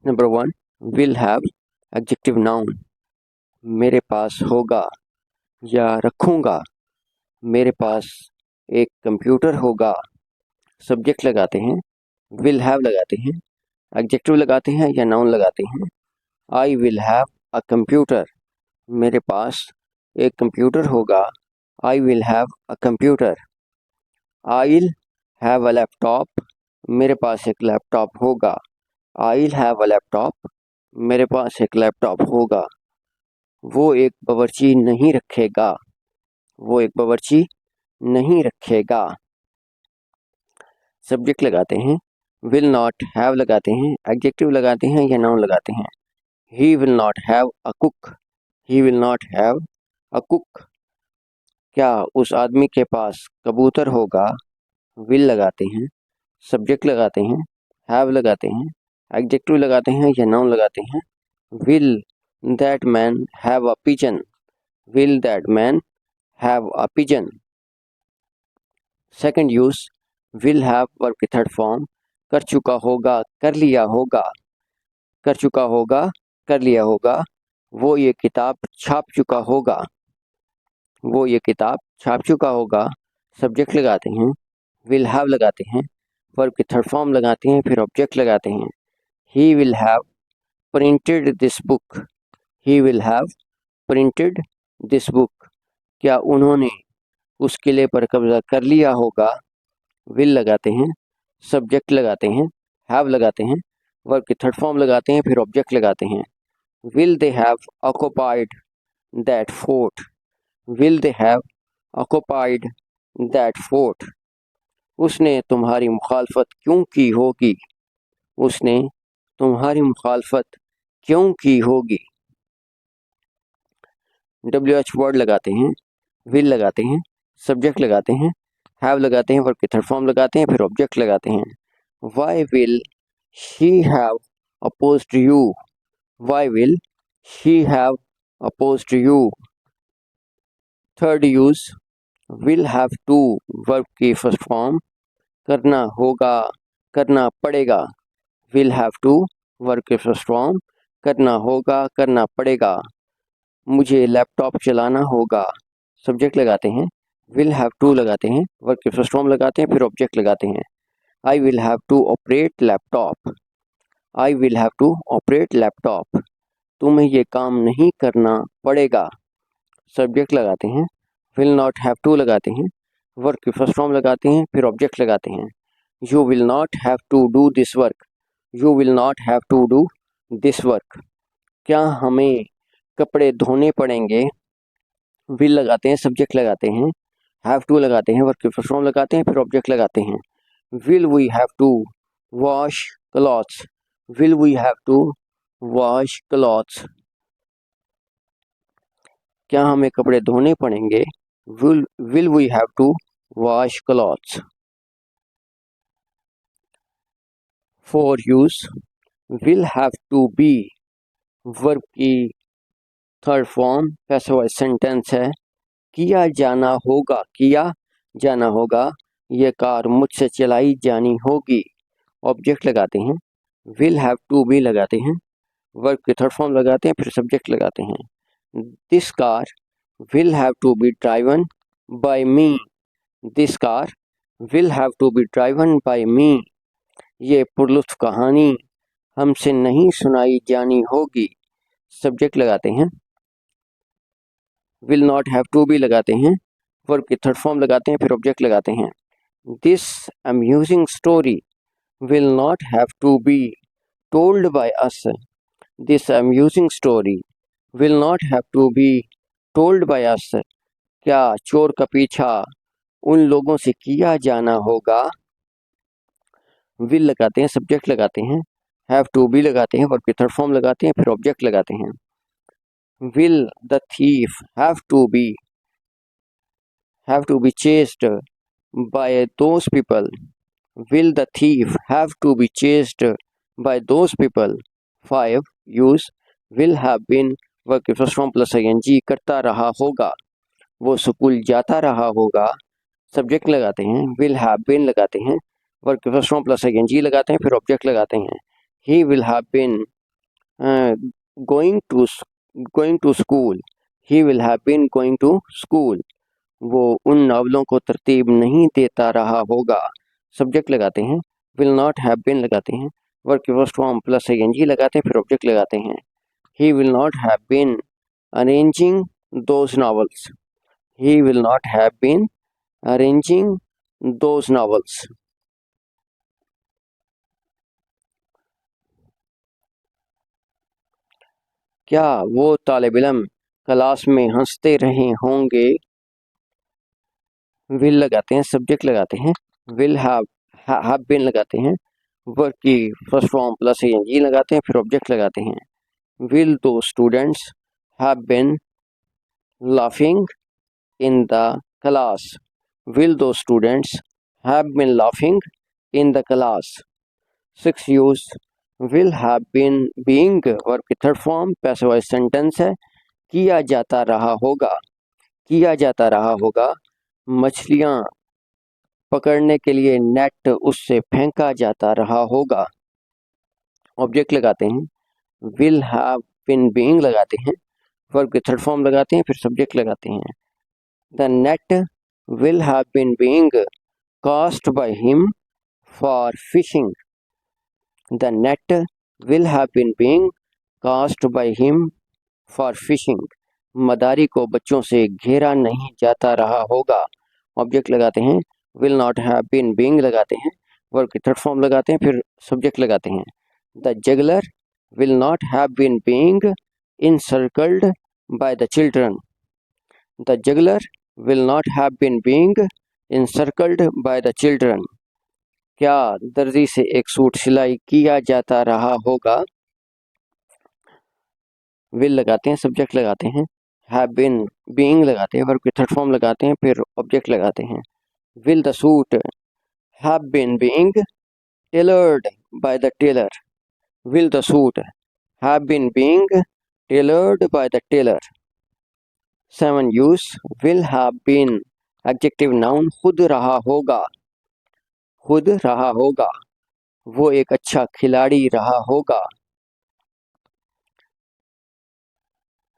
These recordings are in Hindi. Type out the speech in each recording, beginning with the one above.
Number 1, will have adjective noun, मेरे पास होगा या रखूँगा, मेरे पास एक कंप्यूटर होगा। सब्जेक्ट लगाते हैं, विल हैव लगाते हैं, एडजेक्टिव लगाते हैं या नाउन लगाते हैं। I will have a computer, मेरे पास एक कंप्यूटर होगा। I will have a computer. I'll have a laptop, मेरे पास एक लैपटॉप होगा। आईल हैव अ लैपटॉप, मेरे पास एक लैपटॉप होगा। वो एक बावर्ची नहीं रखेगा, वो एक बावर्ची नहीं रखेगा। सब्जेक्ट लगाते हैं, विल नॉट हैव लगाते हैं, एडजेक्टिव लगाते हैं या नाउन लगाते हैं। He will not have a cook, he will not have a cook. क्या उस आदमी के पास कबूतर होगा, विल लगाते हैं, सब्जेक्ट लगाते हैं, हैव लगाते हैं, एडजेक्टिव लगाते हैं या नाउन लगाते हैं। Will that man have a pigeon, will that man have a pigeon. Second use, will have verb की थर्ड फॉर्म, कर चुका होगा, कर लिया होगा, कर चुका होगा, कर लिया होगा। वो ये किताब छाप चुका होगा, वो ये किताब छाप चुका होगा। सब्जेक्ट लगाते हैं, विल हैव लगाते हैं, वर्ब की थर्ड फॉर्म लगाते हैं, फिर ऑब्जेक्ट लगाते हैं। He will have printed this book, he will have printed this book. क्या उन्होंने उस किले पर कब्जा कर लिया होगा, विल लगाते हैं, सब्जेक्ट लगाते हैं, हैव लगाते हैं, वर्ब की थर्ड फॉर्म लगाते हैं, फिर ऑब्जेक्ट लगाते हैं। Will they have occupied that fort, will they have occupied that fort. उसने तुम्हारी मुखालफत क्यों की होगी, उसने तुम्हारी मुखालफत क्यों की होगी। WH वर्ड लगाते हैं, विल लगाते हैं, सब्जेक्ट लगाते हैं, हैव लगाते हैं, वर्ब की थर्ड फॉर्म लगाते हैं, फिर ऑब्जेक्ट लगाते हैं। Why will she have opposed you, why will she have opposed you। Third use, will have to, verb की फर्स्ट फॉर्म, करना होगा, करना पड़ेगा। will have to, वर्ब की फर्स्ट फॉर्म, करना होगा, करना पड़ेगा। मुझे लैपटॉप चलाना होगा, सब्जेक्ट लगाते हैं, will have to लगाते हैं, वर्ब की फर्स्ट फॉर्म लगाते हैं, फिर ऑब्जेक्ट लगाते हैं। I will have to operate laptop, I will have to operate laptop। तुम्हें ये काम नहीं करना पड़ेगा, सब्जेक्ट लगाते हैं, will not have to लगाते हैं, वर्ब की फर्स्ट फॉर्म लगाते हैं, फिर ऑब्जेक्ट लगाते हैं। You will not have to do this work, you will not have to do this work। क्या हमें कपड़े धोने पड़ेंगे, will लगाते हैं, सब्जेक्ट लगाते हैं, have to लगाते हैं, वर्ब की फर्स्ट फॉर्म लगाते हैं, फिर ऑब्जेक्ट लगाते हैं। Will we have to wash clothes, will we have to wash clothes। क्या हमें कपड़े धोने पड़ेंगे, will we have to wash clothes। For use, will have to be, verb की third form passive voice sentence है। किया जाना होगा, किया जाना होगा, ये कार मुझसे चलाई जानी होगी। ऑब्जेक्ट लगाते हैं, will have to be लगाते हैं, वर्ब की थर्ड फॉर्म लगाते हैं, फिर सब्जेक्ट लगाते हैं। This car will have to be driven by me, this car will have to be driven by me। ये पुरलुत्फ कहानी हमसे नहीं सुनाई जानी होगी। सब्जेक्ट लगाते हैं, will not have to be लगाते हैं, वर्ब की थर्ड फॉर्म लगाते हैं, फिर ऑब्जेक्ट लगाते हैं। This amusing story will not have to be told by us, this amusing story will not have to be told by us। क्या चोर का पीछा उन लोगों से किया जाना होगा, will लगाते हैं, सब्जेक्ट लगाते हैं, have to be लगाते हैं, वर्ब की थर्ड फॉर्म लगाते हैं, फिर ऑब्जेक्ट लगाते हैं। will the thief have to be chased by those people, will the thief have to be chased by those people। 5 use will have been, verb की फर्स्ट फॉर्म प्लस ing, करता रहा होगा, वो स्कूल जाता रहा होगा। सब्जेक्ट लगाते हैं, will have been लगाते हैं, वर्ब की फर्स्ट फॉर्म प्लस ing लगाते हैं, फिर ऑब्जेक्ट लगाते हैं। he will have been going to school, he will have been going to school. वो उन नावलों को तरतीब नहीं देता रहा होगा। सब्जेक्ट लगाते हैं, will not have been लगाते हैं, वर्ब की फर्स्ट फॉर्म प्लस ing लगाते हैं, फिर ऑब्जेक्ट लगाते हैं। he will not have been arranging those novels, he will not have been arranging those novels. क्या वो तालिब इल्म क्लास में हंसते रहे होंगे। विल लगाते हैं, सब्जेक्ट लगाते हैं, विल हैव बीन लगाते हैं, वर्ब की फर्स्ट फॉर्म प्लस ing लगाते हैं, फिर ऑब्जेक्ट लगाते हैं। Will two students have been laughing in the class, will two students have been laughing in the class. 6 use will have been being, verb की third form passive voice sentence है, किया जाता रहा होगा, किया जाता रहा होगा। मछलियां पकड़ने के लिए नेट उससे फेंका जाता रहा होगा। ऑब्जेक्ट लगाते हैं, विल हैव बीन बीइंग लगाते हैं, वर्ब की थर्ड फॉर्म लगाते हैं, फिर सब्जेक्ट लगाते हैं। The net will have been being cast by him for fishing, the net will have been being cast by him for fishing. मदारी को बच्चों से घेरा नहीं जाता रहा होगा। ऑब्जेक्ट लगाते हैं, will not have been being लगाते हैं, वर्ब की थर्ड फॉर्म लगाते हैं, फिर सब्जेक्ट लगाते हैं। The juggler will not have been being encircled by the children, the juggler will not have been being encircled by the children. क्या दर्जी से एक सूट सिलाई किया जाता रहा होगा। विल लगाते हैं, सब्जेक्ट लगाते हैं, हैव बीन बीइंग लगाते हैं, वर्ब की थर्ड फॉर्म लगाते हैं, फिर ऑब्जेक्ट लगाते हैं। Will the suit have been being tailored by the tailor, will the suit have been being tailored by the tailor. 7 use will have been adjective noun खुद रहा होगा, खुद रहा होगा, वो एक अच्छा खिलाड़ी रहा होगा।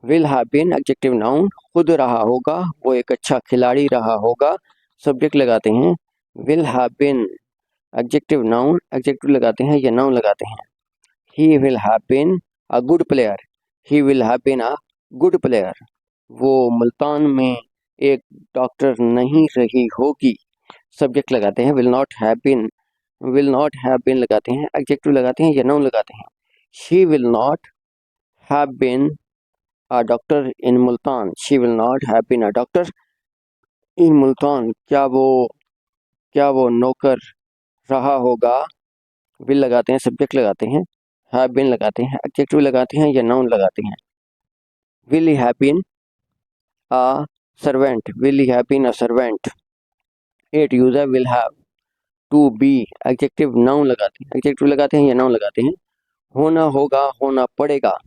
Will have been adjective noun खुद रहा होगा, वो एक अच्छा खिलाड़ी रहा होगा। सब्जेक्ट लगाते हैं, will have been adjective noun, adjective लगाते हैं या नाउन लगाते हैं। He will have been a good player, he will have been a good player, वो मुल्तान में एक डॉक्टर नहीं रही होगी। सब्जेक्ट लगाते हैं, विल नॉट हैव बीन लगाते हैं, एडजेक्टिव लगाते हैं या नाउन लगाते हैं। She will not have been a doctor in Multan, she will not have been a doctor in Multan, क्या वो नौकर रहा होगा। विल लगाते हैं, सब्जेक्ट लगाते हैं, हैव बीन लगाते हैं, एडजेक्टिव लगाते हैं या नाउन लगाते हैं। Will he have been a servant, will he have been a servant. 8 user will have to be, adjective noun लगाते हैं, एडजेक्टिव लगाते हैं या नाउन लगाते हैं। होना होगा, होना पड़ेगा,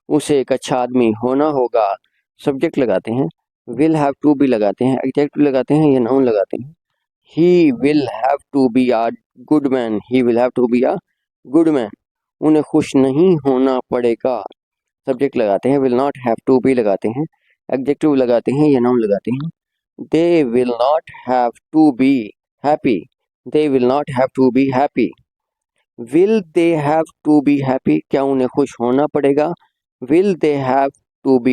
उसे एक अच्छा आदमी होना होगा। सब्जेक्ट लगाते हैं, विल हैव टू बी लगाते हैं, एडजेक्टिव लगाते हैं या नाउन लगाते हैं। He will have to be a good man, he will have to be a good man, उन्हें खुश नहीं होना पड़ेगा। सब्जेक्ट लगाते हैं, will not have to be लगाते हैं, एडजेक्टिव लगाते हैं या नाउन लगाते हैं। They will not have to be happy, they will not have to be happy. Will they have to be happy, क्या उन्हें खुश होना पड़ेगा। Will they have to B